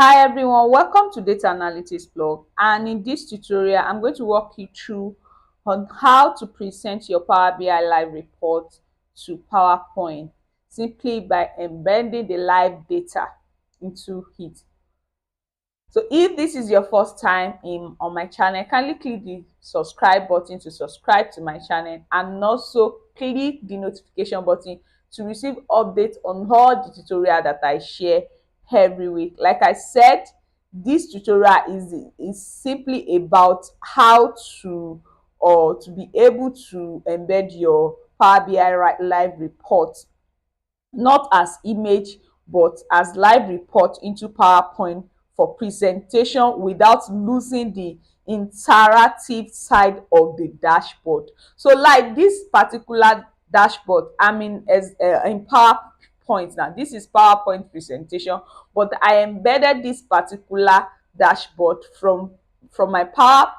Hi everyone, welcome to Data Analytics blog, and in this tutorial I'm going to walk you through on how to present your Power BI live report to PowerPoint simply by embedding the live data into it. So if this is your first time on my channel, kindly click the subscribe button to subscribe to my channel, and also click the notification button to receive updates on all the tutorial that I share every week. Like I said, this tutorial is simply about how to be able to embed your Power BI live report not as image but as live report into PowerPoint for presentation without losing the interactive side of the dashboard. So like this particular dashboard, in PowerPoint now. This is PowerPoint presentation, but I embedded this particular dashboard from my Power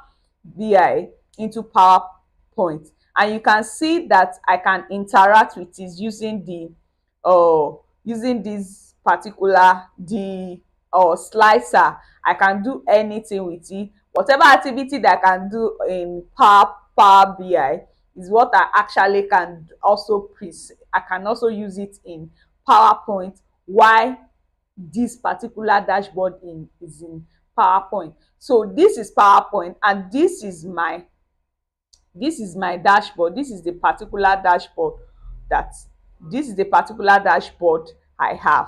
BI into PowerPoint, and you can see that I can interact with it using using this particular slicer. I can do anything with it. Whatever activity that I can do in Power BI is what I actually can also I can also use it in PowerPoint. Why this particular dashboard is in PowerPoint. So this is PowerPoint, and this is my dashboard. This is the particular dashboard that I have.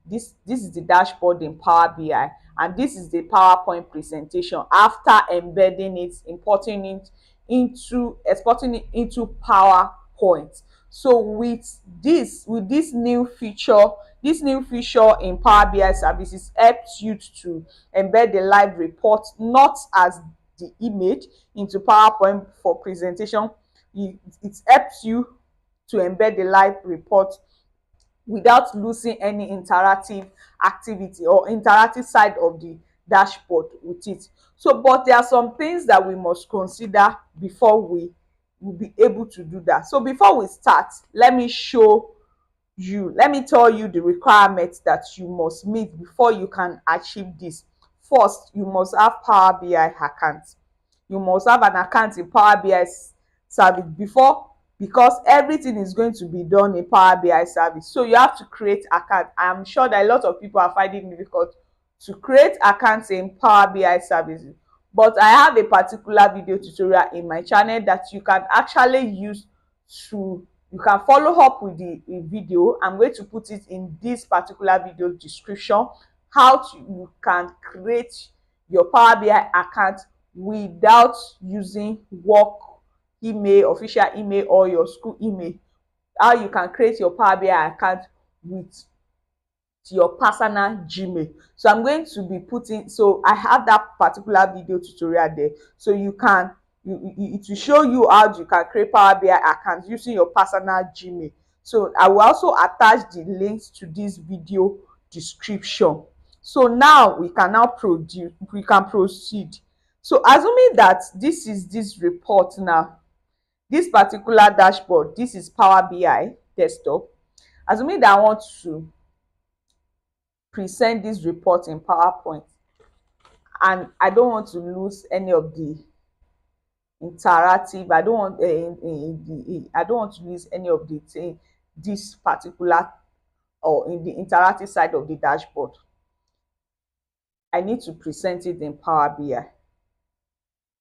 This is the dashboard in Power BI, and this is the PowerPoint presentation after embedding it, exporting it into PowerPoint. So with this new feature, in Power BI services helps you to embed the live report not as the image into PowerPoint for presentation. It helps you to embed the live report without losing any interactive activity or interactive side of the dashboard with it. So, but there are some things that we must consider before we will be able to do that. So before we start, let me tell you the requirements that you must meet before you can achieve this. First, you must have Power BI account. You must have an account in Power BI service because everything is going to be done in Power BI service. So you have to create account. I'm sure that a lot of people are finding it difficult to create accounts in Power BI services. But I have a particular video tutorial in my channel that you can actually use to you can follow up with the video. I'm going to put it in this particular video description, you can create your Power BI account without using work email, official email, or your school email. How you can create your Power BI account with your personal Gmail. So I'm going to be so I have that particular video tutorial there, so you can it will show you how you can create Power BI account using your personal Gmail. So I will also attach the links to this video description. So now we can proceed. So assuming that this is this report now, this particular dashboard, this is Power BI desktop. Assuming that I want to present this report in PowerPoint, and I don't want to lose any of the interactive. I don't want to lose any of the this particular or in the interactive side of the dashboard. I need to present it in Power BI.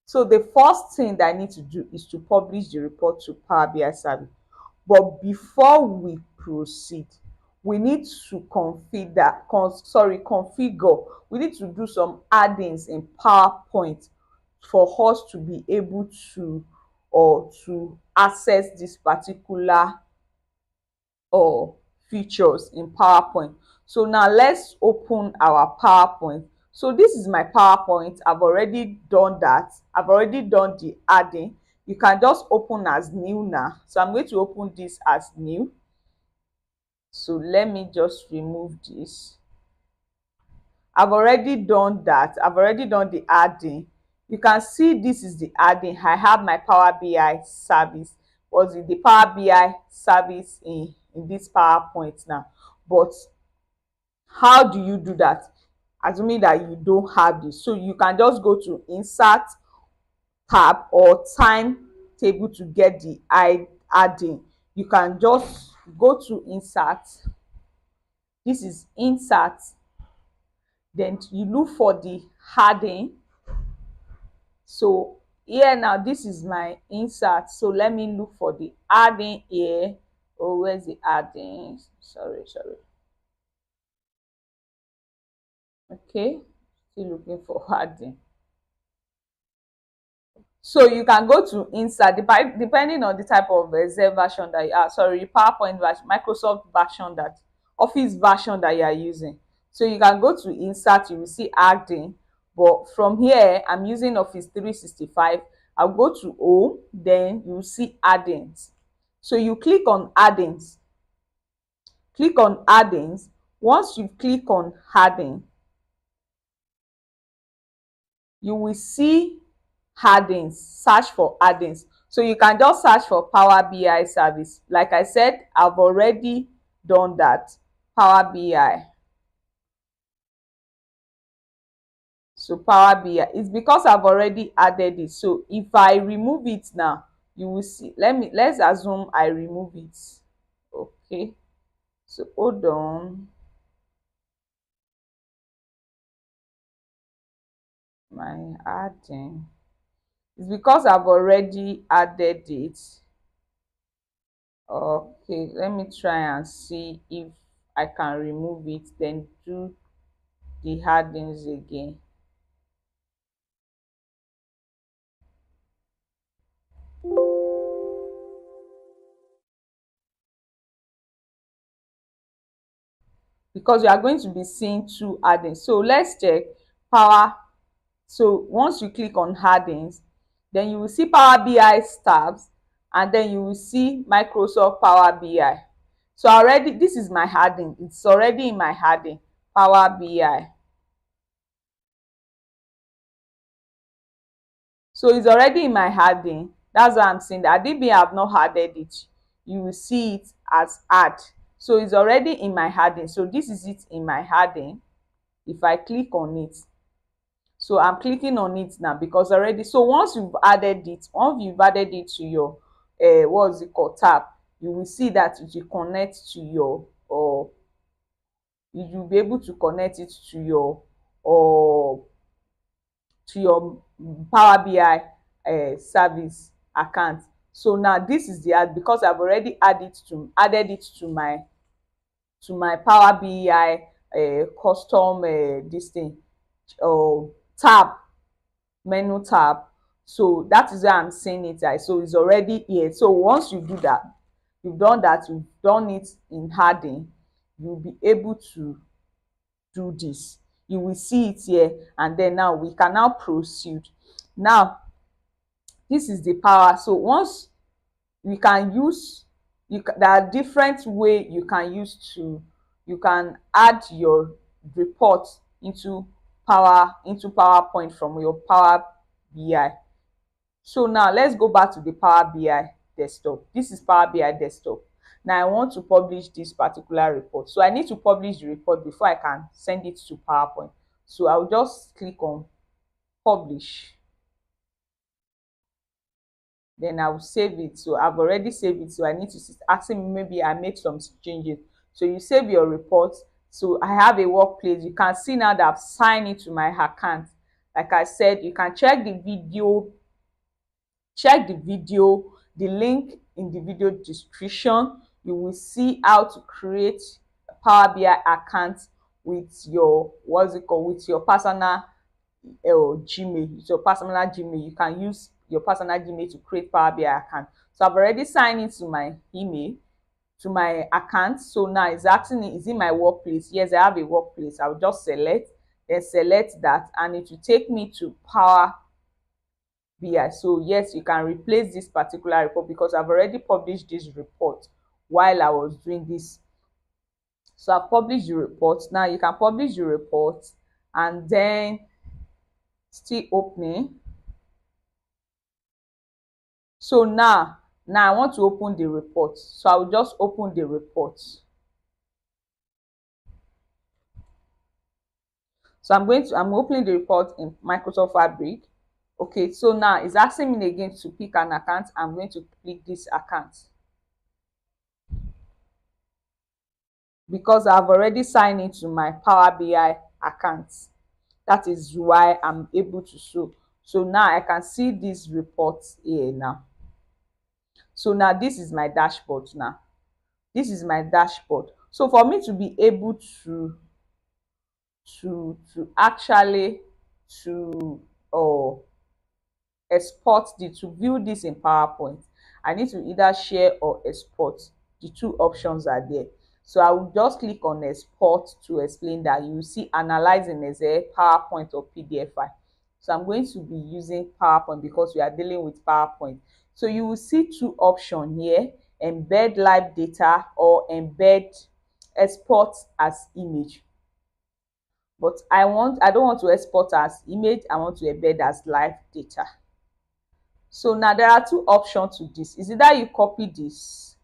So the first thing that I need to do is to publish the report to Power BI service. But before we proceed, we need to configure. We need to do some add-ins in PowerPoint for us to be able to access this particular features in PowerPoint. So now let's open our PowerPoint. So this is my PowerPoint. I've already done that. I've already done the adding. You can just open as new now. So I'm going to open this as new. So let me just remove this. I've already done that. I've already done the adding. You can see this is the adding. I have my Power BI service. Was it the Power BI service in this PowerPoint now? But how do you do that? assuming that you don't have this. So you can just go to insert tab or timetable to get the adding. You can just go to insert. This is insert. Then you look for the adding. So here now, this is my insert. So let me look for the adding here. Oh, where's the adding? Sorry. Okay, still looking for adding. So you can go to insert depending on the type of Excel version that you are, sorry, PowerPoint version, Microsoft version, that Office version that you are using. So you can go to insert, you will see adding. But from here, I'm using Office 365. I'll go to home, then you will see addings. So you click on addings. Click on addings. Once you click on adding, you will see addings. Search for addings. So you can just search for Power BI service. Like I said, I've already done that. Power BI. So Power BI is because I've already added it. So if I remove it now, you will see. Let's assume I remove it. Okay. So hold on. My adding. It's because I've already added it. Okay, let me try and see if I can remove it, then do the addings again. Because you are going to be seeing two addings. So let's check power. So once you click on addings, then you will see Power BI tabs, and then you will see Microsoft Power BI. So already, this is my adding. It's already in my adding, Power BI. So it's already in my adding. That's why I'm saying that I have not added it. You will see it as add. So it's already in my adding. So this is it in my adding. If I click on it, so I'm clicking on it now because already. So once you've added it to your what's it called, tab, you will see that it will connect to your, or you will be able to connect it to your, or to your Power BI service account. So now this is the ad, because I've already added it to my Power BI custom this thing, tab, menu tab. So that is why I'm saying it. So it's already here. So once you do that, you've done it in adding, you'll be able to do this. You will see it here, and then now we can now proceed. Now this is the power. So once we can use, there are different way you can use to, you can add your report into PowerPoint from your Power BI. So now let's go back to the Power BI desktop. This is Power BI desktop. Now I want to publish this particular report. So I need to publish the report before I can send it to PowerPoint. So I'll just click on publish. Then I will save it. So I've already saved it. So I need to asking me, maybe I made some changes. So you save your report. So I have a workplace. You can see now that I've signed into my account. Like I said, you can check the video, the link in the video description. You will see how to create a Power BI account with your, with your personal Gmail. It's your personal Gmail. You can use your personal Gmail to create Power BI account. So I've already signed into my email, to my account. So now it's asking me, is it my workplace? Yes, I have a workplace. I'll just select that, and it will take me to Power BI. So yes, you can replace this particular report because I've already published this report while I was doing this. So I've published the report. Now you can publish the report and then still opening. So now I want to open the report. So I will just open the report. So I'm opening the report in Microsoft Fabric. Okay, so now it's asking me again to pick an account. I'm going to click this account because I've already signed into my Power BI account. That is why I'm able to show. So now I can see this report here now. So now this is my dashboard now. This is my dashboard. So for me to be able to actually to export to view this in PowerPoint, I need to either share or export. The two options are there. So I will just click on export to explain that. You see analyzing as a PowerPoint or PDF file. So I'm going to be using PowerPoint because we are dealing with PowerPoint. So you will see two options here: embed live data or embed export as image. But I don't want to export as image, I want to embed as live data. So now there are two options to this. Is either you copy this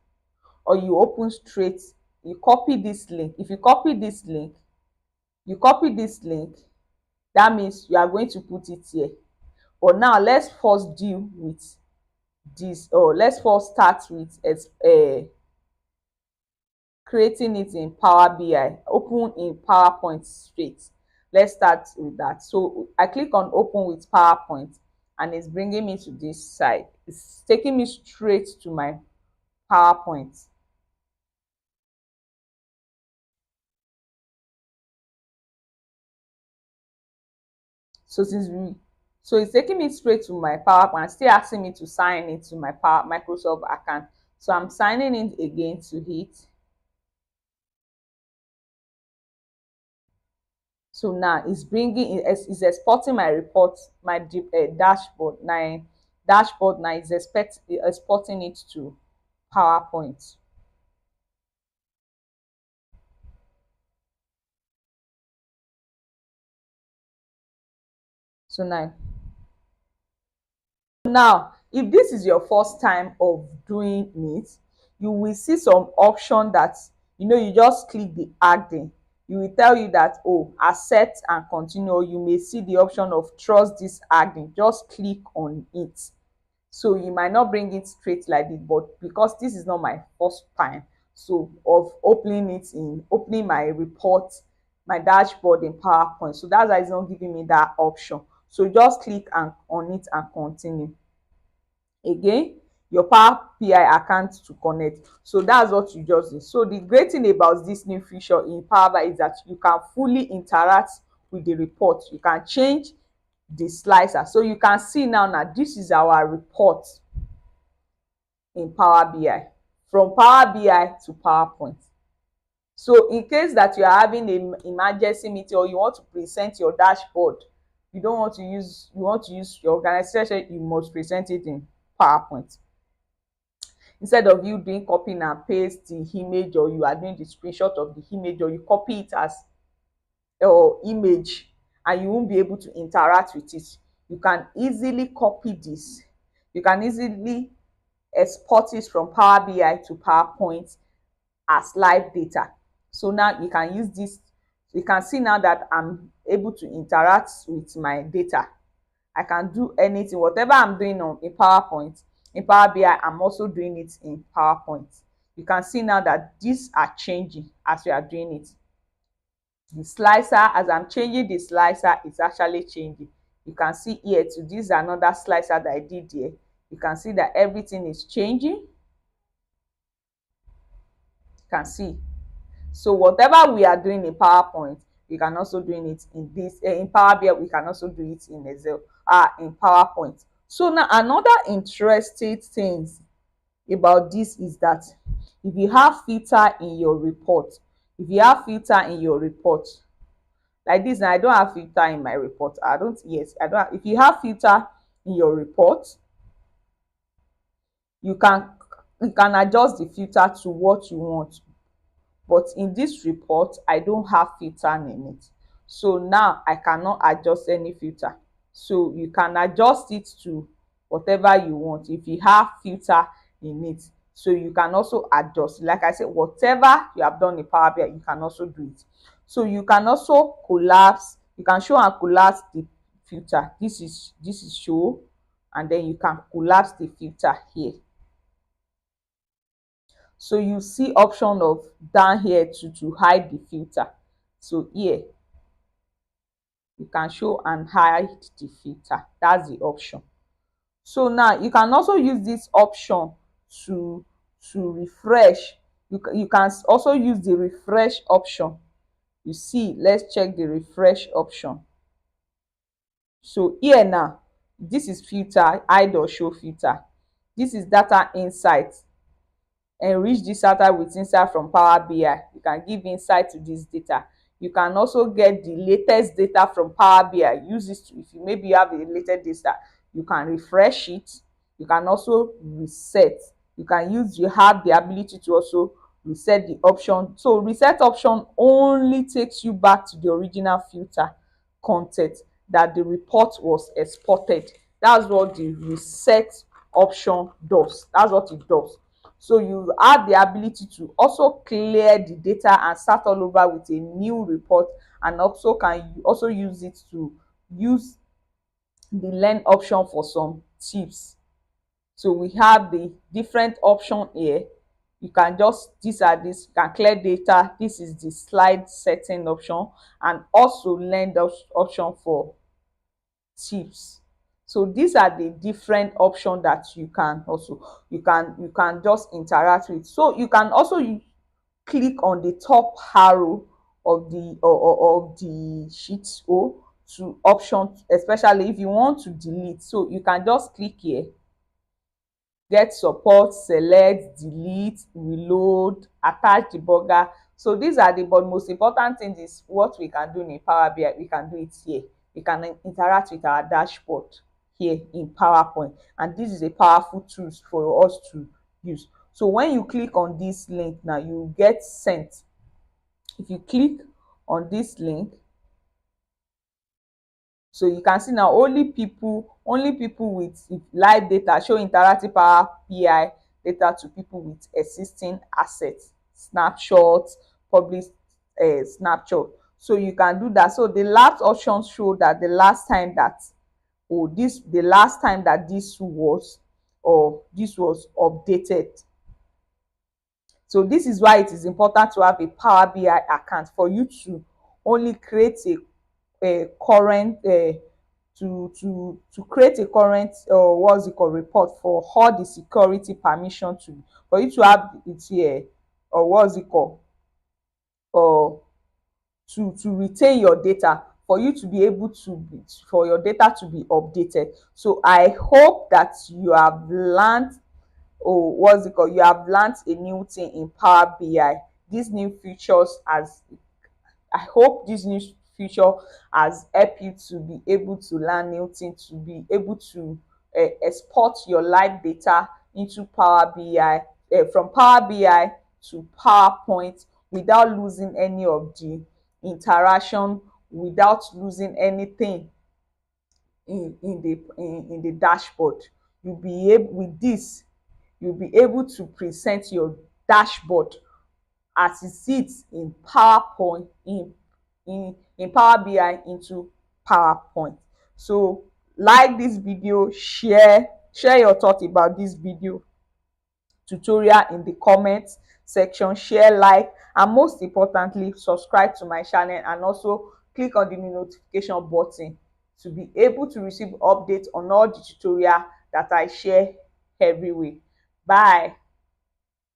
or you open straight, you copy this link. If you copy this link, that means you are going to put it here. But now let's first deal with this, or let's first start with creating it in Power BI. Open in PowerPoint straight. Let's start with that. So I click on open with PowerPoint and it's bringing me to this side. It's taking me straight to my PowerPoint. So it's taking me straight to my PowerPoint, still asking me to sign into my Microsoft account. So I'm signing in again to it. So now it's exporting my report, my dashboard. Now is exporting it to PowerPoint. So now if this is your first time of doing it, you will see some option that you just click the add-in. You will tell you that, oh, accept and continue. You may see the option of trust this add-in. Just click on it. So you might not bring it straight like this, but because this is not my first time so of opening my report, my dashboard in PowerPoint, so that's why it's not giving me that option. So just click on it and continue. Again, your Power BI account to connect. So that's what you just did. So the great thing about this new feature in Power BI is that you can fully interact with the report. You can change the slicer. So you can see now this is our report in Power BI, from Power BI to PowerPoint. So in case that you are having an emergency meeting or you want to present your dashboard, you want to use your organization, you must present it in PowerPoint. Instead of you doing copy and paste the image, or you are doing the screenshot of the image, or you copy it as image and you won't be able to interact with it, you can easily copy this. You can easily export it from Power BI to PowerPoint as live data. So now you can use this. You can see now that I'm able to interact with my data. I can do anything, whatever I'm doing in PowerPoint, in Power BI, I'm also doing it in PowerPoint. You can see now that these are changing as we are doing it. The slicer, as I'm changing the slicer, it's actually changing. You can see here too, this is another slicer that I did here. You can see that everything is changing. You can see. So whatever we are doing in PowerPoint, we can also doing it in this in Power BI. We can also do it in Excel, in PowerPoint. So now another interesting thing about this is that if you have filter in your report, like this, now I don't have filter in my report. I don't have. If you have filter in your report, you can adjust the filter to what you want. But in this report, I don't have filter in it. So now I cannot adjust any filter. So you can adjust it to whatever you want if you have filter in it. So you can also adjust. Like I said, whatever you have done in Power BI, you can also do it. So you can also collapse You can show and collapse the filter. This is show, and then you can collapse the filter here. So you see option of down here to hide the filter. So here you can show and hide the filter. That's the option. So now you can also use this option to refresh. You can also use the refresh option. You see, let's check the refresh option. So here now, this is filter, hide or show filter. This is data insight. Enrich this data with insight from Power BI. You can give insight to this data. You can also get the latest data from Power BI. Use this to, if you maybe have the latest data, you can refresh it. You can also reset. You have the ability to also reset the option. So reset option only takes you back to the original filter content that the report was exported. That's what the reset option does. That's what it does. So you have the ability to also clear the data and start all over with a new report, and also can you also use it to use the learn option for some tips. So we have the different option here. You can just, you can clear data. This is the slide setting option, and also learn option for tips. So these are the different options that you can also you can just interact with. So you can also click on the top arrow of the sheet O to option, especially if you want to delete. So you can just click here, get support, select, delete, reload, attach debugger. So these are the, but most important thing is what we can do in Power BI. We can do it here. We can interact with our dashboard here in PowerPoint, and this is a powerful tool for us to use. So when you click on this link now, you get sent. If you click on this link, so you can see now only people with live data show interactive Power BI data to people with existing assets, snapshots, published snapshot. So you can do that. So the last option show that the last time that this was, or this was updated. So this is why it is important to have a Power BI account, for you to only create a current to create a current what's it called, report for all the security permission, to for you to have it here, or what's it called, or to retain your data, for you to be able to for your data to be updated. So I hope that you have learned, you have learned a new thing in Power BI. These new features, as I hope this new feature has helped you to be able to learn new things, to be able to export your live data into Power BI, from Power BI to PowerPoint, without losing any of the interaction, without losing anything in the dashboard. You'll be able, with this, you'll be able to present your dashboard as it sits in PowerPoint, in Power BI into PowerPoint. So like this video, share your thought about this video tutorial in the comments section, share, like, and most importantly, subscribe to my channel, and also click on the notification button to be able to receive updates on all the tutorial that I share every week. Bye.